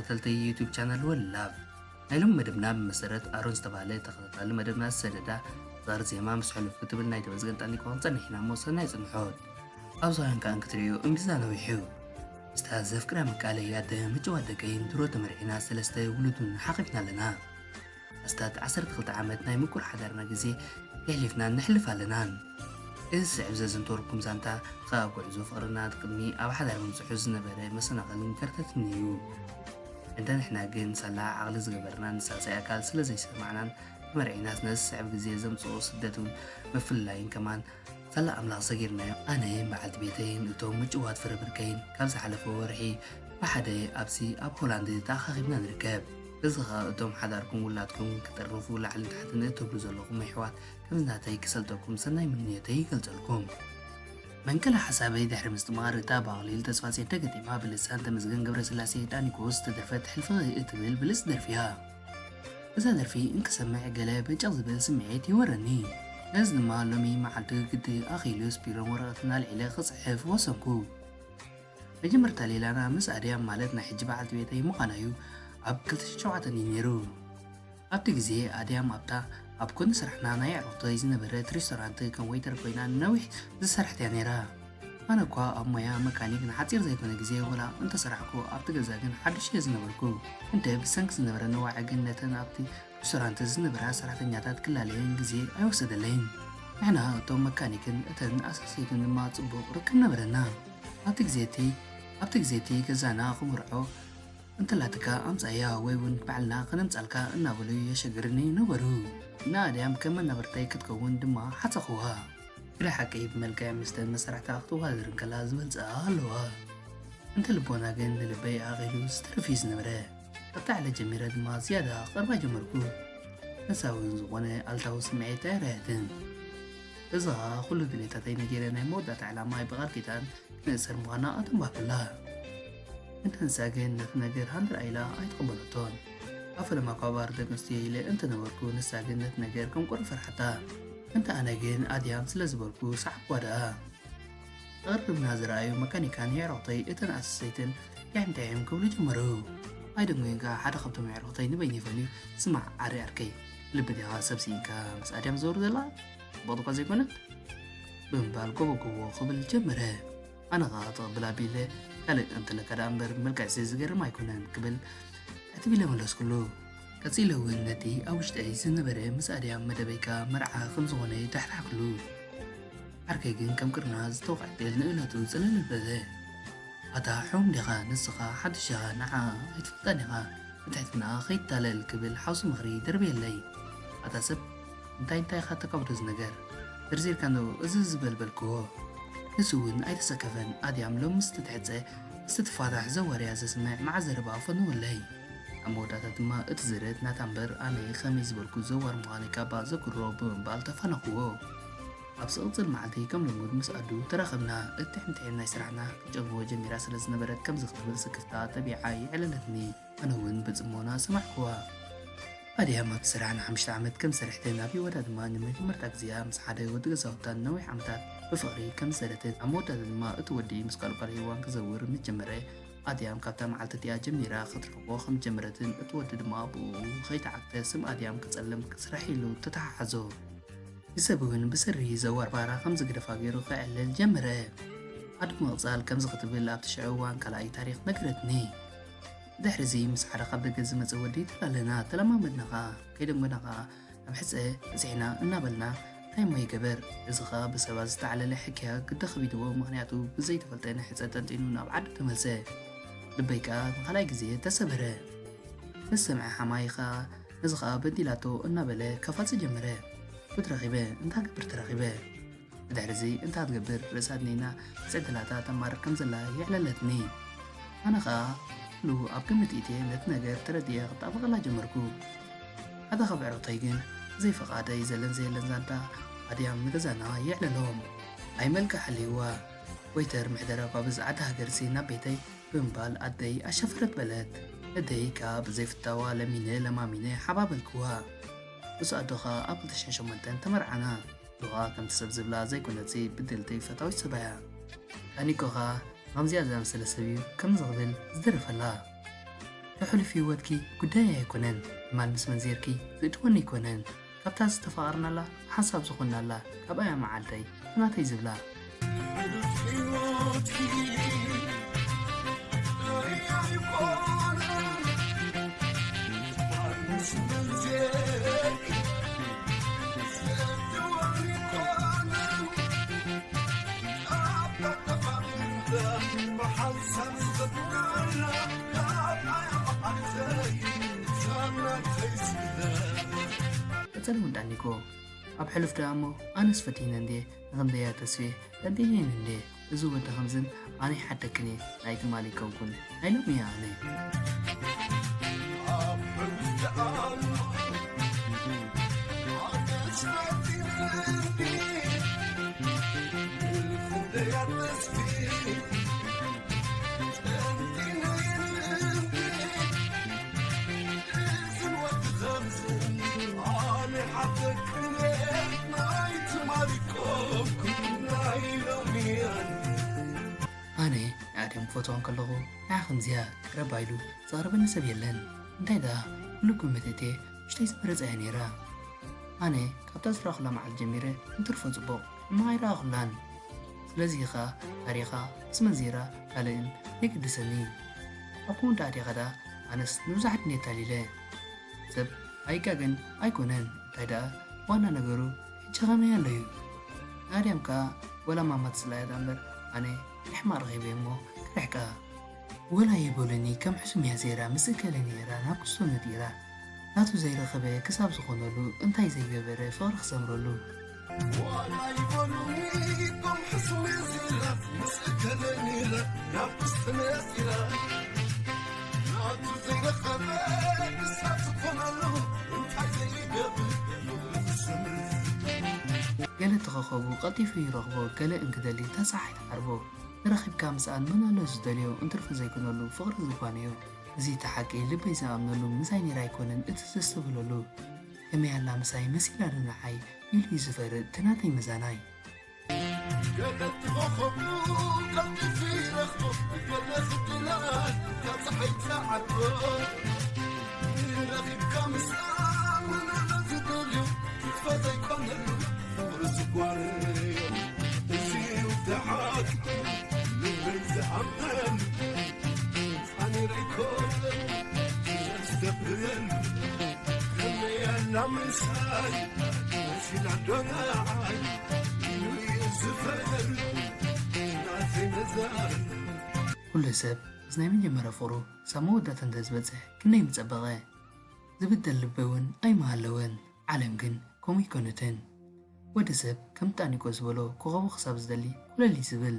ተኸታተልቲ ዩቲዩብ ቻናል ወላብ ናይሎም መደብና ብመሰረት ኣሮን ዝተባሃለ ተኸታታሊ መደብና ዝሰደዳ ዛር ዜማ ምስ ሕሉፍ ክትብል ናይ ተመዝገን ጣኒቆ ክንፀኒሕና መወሰና ይፅንሖት ኣብ ዝዋን ከኣን ክትሪኦ እምቢዛ ነዊሑ ዝተዘፍ ቅዳ መቃለ ያደ ምጭዋት ደቀይን ድሮ ተመርዒና ሰለስተ ውሉዱን ሓቂፍና ኣለና ኣስታት 12 ዓመት ናይ ምቁር ሓዳርና ግዜ የሕሊፍና ንሕልፍ ኣለናን እዚ ስዕብ ዘንተወርኩም ዛንታ ካብ ጉዕዞ ፍቅርና ቅድሚ ኣብ ሓዳር ምንፅሑ ዝነበረ መሰናኸልን ከርተትን እዩ እንደ ንሕና ግን ሳላ ዓቕሊ ዝገበርና ንሳሳይ ኣካል ስለ ዘይሰማዕናን ተመርዒና ነዚ ስዕብ ግዜ ዘምፅኦ ስደትን ምፍልላይን ከማን ሳላ ኣምላኽ ሰጊርናዮ ኣነ በዓልቲ ቤተይን እቶም ምጭዋት ፍረ ብርከይን ካብ ዝሓለፈ ወርሒ ብሓደ ኣብሲ ኣብ ሆላንድ ተኣኻኺብና ንርከብ እዚ ኸ እቶም ሓዳርኩም ውላድኩም ክጠርፉ ላዕሊ ታሕትን እትብሉ ዘለኹም ኣሕዋት ከምዝናተይ ክሰልጠኩም ሰናይ ምንየተይ ይገልፀልኩም መንከላ ሓሳበይ ድሕሪ ምስትምቓር እታ ባቕሊል ተስፋፅየተ ገጢማ ብልሳን ተመስገን ገብረስላሴ ዳኒኮስ ተደርፈት ሕልፊ እትብል ብልስ ደርፊያ እዛ ደርፊ እንክሰምዕ ገለ በጨቕ ዝብል ስምዒት ይወረኒ ነዚ ድማ ሎሚ መዓልቲ ግዲ ኣኺሉስ ቢሮን ወረቐትን ኣልዒለ ክፅሕፍ ወሰንኩ መጀመርታ ሌላና ምስ ኣድያም ማለት ናይ ሕጂ በዓልቲ ቤተይ ምዃናዩ ኣብ 2007 እዩ ነይሩ ኣብቲ ግዜ ኣድያም ኣብታ ኣብ ኮን ስራሕና ናይ ዕሩኽተይ ዝነበረት ሬስቶራንት ከም ወይተር ኮይና ነዊሕ ዝሰርሕት እያ ነይራ ኣነ እኳ ኣብ ሞያ መካኒክ ንሓፂር ዘይኮነ ግዜ ወላ እንተሰራሕኩ ኣብቲ ገዛ ግን ሓዱሽ እየ ዝነበርኩ እንተ ብሰንኪ ዝነበረ ነዋዕግን ነተን ኣብቲ ሬስቶራንት ዝነበራ ሰራሕተኛታት ክላለየን ግዜ ኣይወሰደለይን ንሕና እቶም መካኒክን እተን ኣሳሰይትን ድማ ፅቡቕ ርክብ ነበረና ኣብቲ ግዜቲ ገዛና ክምርዖ እንተላትካ ኣምፃያ ወይ እውን ባዕልና ክነምፃልካ እናበሉ የሸግርኒ ነበሩ ንኣድያም ከም መናበርተይ ክትከውን ድማ ሓፀኽዋ ብላይ ሓቀይ ብመልክዕ ምስተን መሳርሕታ ክትወዳደር ከላ ዝበልፅኣ ኣለዋ እንተ ልቦና ግን ንልበይ ኣቒሉ ዝተረፊ ዝነበረ ኣብቲ ዕለ ጀሚረ ድማ ዝያዳ ቅርባ ጀመርኩ ነሳዊ ዝኾነ ኣልታዊ ስምዒት ኣይረኣየትን እዚ ኸ ኩሉ ድሌታተይ ነጌረ ናይ መወዳእታ ዕላማ ብቓል ኪዳን ክንእሰር ምዃና ኣተንባብላ እንተንሳ ግን ነቲ ነገር ሃንድራ ኢላ ኣይትቕበለቶን ኣብ ፈለማ ኳባር ደቂ ኣንስትዮ ኢለ እንተነበርኩ ንሳ ግን ነቲ ነገር ከም ቁር ፈርሓታ እንተ ኣነ ግን ኣድያም ስለ ዝበልኩ ሰዓብኳ ደኣ ተቐርብና ዝረኣዩ መካኒካን የዕሩኽተይ እተን ኣሰሰይትን ያሕምታይም ክብሉ ጀመሩ ኣይደንጎይንካ ሓደ ካብቶም የዕሩኽተይ ንበይኒ ይፈልዩ ስማዕ ዓሪ ኣርከይ ልብዲኻ ሰብሲኢንካ ምስ ኣድያም ዝዘብሩ ዘላ በቕጥኳ ዘይኮነት ብምባል ጎቦጎቦ ክብል ጀመረ ኣነ ኸ ተቐብል ኣቢለ ካልእ እንተለከዳ እምበር መልክዕ ዝገርም ኣይኮነን ክብል እትቢለ መለስኩሉ ቀፂለ እውን ነቲ ኣብ ውሽጠይ ዝነበረ ምስ ኣድያም መደበይካ መርዓ ከም ዝኾነ ተሕታሕክሉ ዓርከይ ግን ከም ቅርና ዝተወቅዕትል ንእለቱ ፅልል በዘ ኣታ ሑም ዲኻ ንስኻ ሓድሽ ኢኻ ንዓ ኣይትፍልጣን ኢኻ ንትሕትና ከይትታለል ክብል ሓውሲ ምኽሪ ደርብየለይ ኣታ ሰብ እንታይ ኢኻ ተካብዶ ዝነገር ዘርዚርካ ዶ እዚ ዝበልበልክዎ ንሱ እውን ኣይተሰከፈን ኣድያም ሎም ምስ ትትሕፀ ስትትፋታሕ ዘዋርያ ዘስምዕ ማዓዘረባ ፈንወለይ ኣብ መወዳእታ ድማ እቲ ዝርት ናታ እምበር ኣነ ከመይ ዝበልኩ ዘዋር ምዃነ ካባ ዘክሮ ብምባል ተፋነኽዎ ኣብ ዝቕፅል መዓልቲ ከም ልሙድ ምስ ኣዱ ተራኸብና እቲ ሕምትዕን ናይ ስራሕና ክጨግቦ ጀሚራ ስለ ዝነበረት ከም ዝኽትብል ስክፍታ ተቢዓ ይዕለለትኒ ኣነ እውን ብፅሞና ሰማዕክዋ ኣድያም ኣብቲ ስራሕ ን5 ዓመት ከም ሰርሕትን ኣብ ሂወታ ድማ ንመጀመርታ ግዜያ ምስ ሓደ ወዲ ገዛውታን ነዊሕ ዓመታት ብፍቕሪ ከም ዝሰረትን ኣብ መወዳእታ ድማ እቲ ወዲ ምስ ካልቋል ሂዋን ክዘውር ምስ ጀመረ ኣድያም ካብታ መዓልቲ እቲኣ ጀሚራ ክትርሕቆ ከም ጀመረትን እቲ ወዲ ድማ ብኡ ከይተዓግተ ስም ኣድያም ክፀልም ክስራሕ ኢሉ ተተሓሓዞ ይሰብ እውን ብስሪ ዘዋር ባራ ከም ዝግደፋ ገይሩ ክዕልል ጀመረ ኣዱ ምቕፃል ከምዚ ክትብል ኣብቲ ሽዑ እዋን ካልኣይ ታሪክ ነገረትኒ ድሕሪዚ ምስ ሓደ ካብ ደገ ዝመፀ ወዲ ተላለና ተለማመድናኻ ከይደንጎናኻ ኣብ ሕፀ እዚሕና እናበልና እንታይ ሞ ይገበር እዚ ኸ ብሰባት ዝተዓለለ ሕክያ ክደኸቢድዎ ምክንያቱ ብዘይተፈልጠ ናይ ሕፀ ጠንጢኑ ናብ ዓዱ ተመልሰ ልበይ ከዓ ንኻልኣይ ግዜ ተሰበረ ምስ ሰምዐ ሓማይ ኸ ነዚ ኸ በዲላቶ እናበለ ከፋፅ ጀመረ ክትረኺበ እንታይ ግብር ተረኺበ ድሕሪዚ እንታይ ትገብር ርእሳ ድኒና ፅዕድላታ ተማርር ከም ዘላ ይዕለለትኒ ኣነ ኸ ሉ ኣብ ግምት ኢትየ ነቲ ነገር ተረድየ ክጣበቐላ ጀመርኩ ሓደ ካብ ዕሩኽተይ ግን ዘይፈቓደይ ዘለን ዘየለን ዛንታ ኣድያም ንገዛና ይዕለሎም ኣይ መልክዕ ሓልይዋ ወይተር ምሕደራ እኳ ብዝዓዳ ሃገርሲ ናብ ቤተይ ብምባል ኣደይ ኣሸፈረት በለት እደይ ካ ብዘይፍታዋ ለሚነ ለማሚነ ሓባበልክዋ እሱ ኣዶኻ ኣብ 2008 ተመርዓና ሉኻ ከምቲ ሰብ ዝብላ ዘይኮነፂ ብድልተይ ፈታዊት ሰባያ ኣኒኮኻ ከምዚኣ ዝኣምሰለ ሰብ እዩ ከም ዝቕብል ዝደርፈላ تحلف هيوتكي قدايا يكونن مال مسمن زيركي زيتون يكونن كابتاز تفاقرنا لا حساب زخنا لا كبايا معالتي ما تيزبلا أتلون دانيكو أب حلف دامو أنا سفتين عندي نغمدي يا تسوي لديين عندي زوجة خمسين أنا حتى كني نايت مالي كوكون أيلو ميا أنا أنا أعلم فوتون كله ناخن زياد ربايلو صاربنا سبيلن انتي دا لكم متتي مش تيسبرز أهنيرا أنا كابتاز راخلا مع الجميرة انترفو زبو ما يراخلان سلازيخا تاريخا اسم زيرا قالين نكد سني أكون تاريخا دا أنس نوزحت نيتاليلي سب أي كاغن أي كونن تايدا وانا نغرو هجغانا ياليو أريمكا ولا ما متسلايد أمبر أنا الحمار غيبي مو كرحكا ولا يبولني كم حسم يا زيرا مسكلني رانا كسونة ديرا ناتو زيرا خبي كساب سخونلو انتاي زي ببري فارخ سمرلو ولا يبولني كم حسم يا زيرا مسكلني رانا كسونة ديرا ناتو زيرا خبي كساب سخونلو انتاي زي ببري سمرلو قال تخخبو قطيفي رغبو قال انكدلي تساحي تعربو نرخب كامسان منالو زدليو انترف زيكونلو فقر زبانيو زي تحكي لبي زامنلو مسايني رايكونن اتسستبلولو كمي هلا مساي مسيلا رنحي يلي زفر تناتي مزاناي قال تخخبو قطيفي رغبو قال خطلان تساحي تعربو نرخب كامسان منالو زدليو تتفا زيكونلو كل سب زناي من جمرة فورو سامو دا تندزبزه كنا يمتزبغه زبدل لبون أي مهلوين عالم جن كومي كونتين ወዲ ሰብ ከም ጣኒቆ ዝበሎ ኮኸቡ ክሳብ ዝደሊ ኩለሊ ዝብል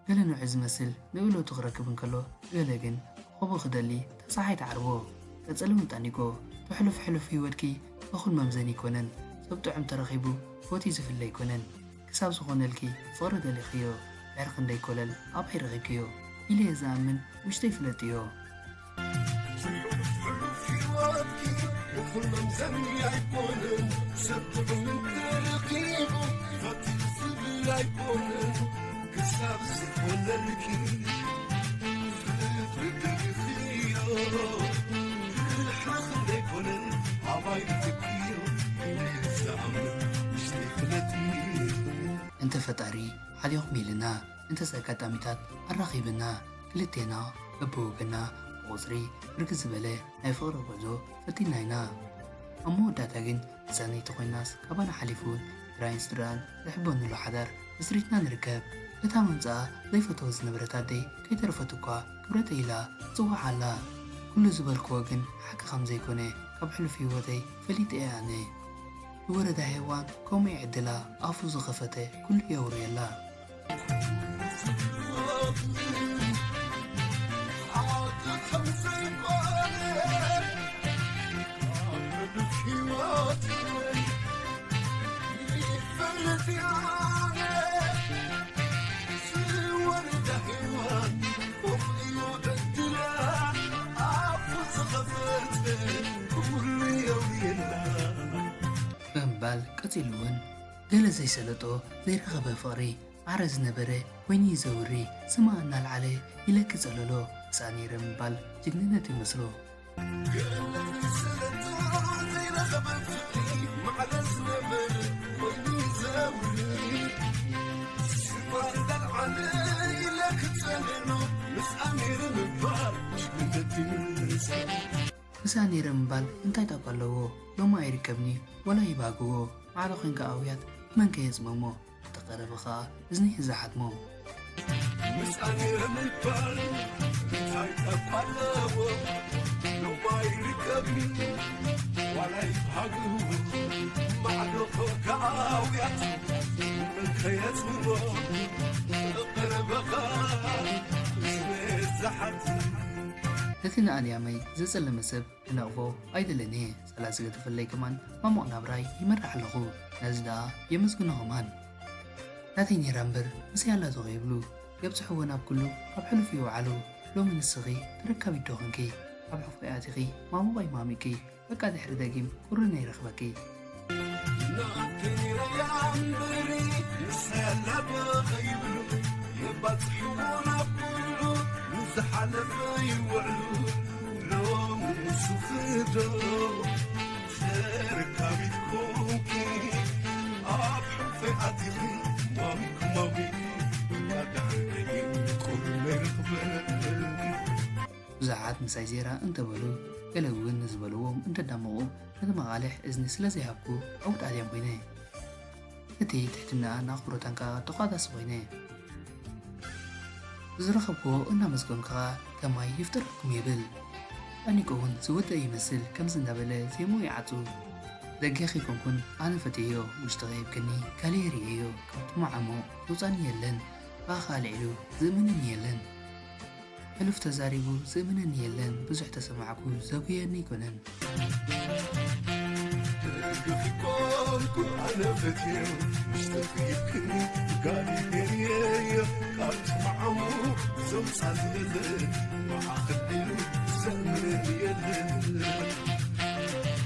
ገለ ንዑዝ መስል ንእሎቱ ክረክብ እንከሎ ገለ ግን ኮኸቡ ክደሊ ተሳሓይ ተዓርቦ ቀጸልም ጣኒቆ ተሕልፍ ሕልፍ ህይወትኪ እኹል መምዘን ይኮነን ሰብ ጥዑም ተረኺቡ ፎቲ ዝፍለ ይኮነን ክሳብ ዝኾነልኪ ፍቕሪ ደሊኽዮ ዕርኽ እንደይኮለል ኣብ ኣይረኺብክዮ ኢለ ዝኣምን ውሽጢ ይፍለጥ እዮ وكل مزمي يكونن سبب من ترقيبه فتسب يكونن كساب سكون لكي فيو الحق يكونن عبايد تكيو زعمل مش تخلتي انت فتاري عليهم ميلنا انت ساكات اميتات الرقيبنا كلتنا ابوغنا وزري ركز بله أي فقر وجو فتيناينا أمو داتاجن زاني تقيناس كبانا حليفون راينستران لحبون له حدر بسريتنا نركب لتامنزا ضيفة وزن برتادي كي ترفتوكا كبرت إلى صوح على كل زبال كواجن حكا خمزي كوني كبحل في وذي فليت إياني ورد حيوان كومي عدلا أفوز غفته كل يوري الله بال قتلون قال زي سلطو زي رغبة فقري عرز نبره ويني زوري سمعنا العلي إلا كزلولو ሳኒረ ምባል ጅግንነት ይመስሎ ሳኒረ ምባል እንታይ ጠብ ኣለዎ ሎማ ኣይርከብኒ ወላ ይባግዎ ማዕዶ ኮንካ ኣውያት መንከ የፅመሞ ተቐረበ ኸዓ እዝኒ ሕዛሓትሞ مسأني رمبال تايتك علىو لما يركبني ولا يبهقو معلوك كعاويات من كيتمو قربقا زحت እቲ ንኣንያመይ ዘጸለመ ሰብ ክነቕፎ ኣይደለኒ ሰላስገ ተፈለይ ከማን ማሞቕ ናብራይ ይመርሕ ኣለኹ ነዚ ደኣ የመስግኖኸማን ናተይ ነይራ እምበር ምስ ያላ ተኸይብሉ يبصحوا وناب كله أب حلو فيه وعلو لو من الصغي تركب الدوغنكي أب حفظ آتيخي ما مغي ماميكي فكاد حرداقيم ورنا يرخبكي ناكني ريامبري نسالب غيبلو يبصحوا وناب كله نزحلب يوعلو لو من الصغيدو تركب الدوغنكي أب حفظ آتيخي ماميكو ماميكي ብዙሓት ምሳይ ዜራ እንተበሉ ገለ እውን ንዝበልዎም እንተዳመቑ ነቲ መቓልሕ እዝኒ ስለ ዘይሃብኩ ዓውድ ኣልያም ኮይነ እቲ ትሕትናን ኣኽብሮታንካ ተቋዳሲ ኮይነ ዝረኸብክዎ እናመስገንካ ከማይ ይፍጠረኩም ይብል ኣኒቆ እውን ዝወድእ ይመስል ከምዚ እንዳበለ ዜሞ ይዓፁ ደገኺ ኮንኩን ኣነ ፈትዮ ውሽጢ ኸይብከኒ ካሊእ ርአዮ ካብቲ መዓሞ ውፃኒ የለን ባኻልዒሉ ዝእምንን የለን ሕሉፍ ተዛሪቡ ዝእምንን የለን ብዙሕ ተሰማዕኩ ዘጉየኒ ይኮነን ደገፊኮንኩ ኣነ ፈትዮ ውሽጢ ኸይብከኒ ካሊእ ርአዮ ካብቲ መዓሞ ዘውፃኒ የለን ባኻልዒሉ ዝእምንን የለን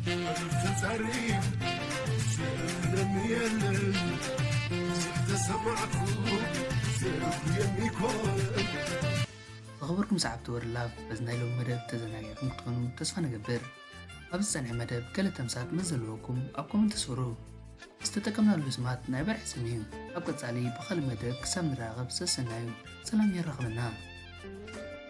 ሕሉፍ ተዛሪቡ ዝእምንን የለን ተሰማዕኩ أخبركم سعبت ورلاف بزناي لو مدب تزناقعكم تكونوا تسفى نقبر أبز صنع مدب كلا تمسات مزلوكم أبكم انتسورو استتكمنا اللزمات نعبر حسمين أبقى تعلي بخال مدب كسام نراغب سسنايو سلام يرغبنا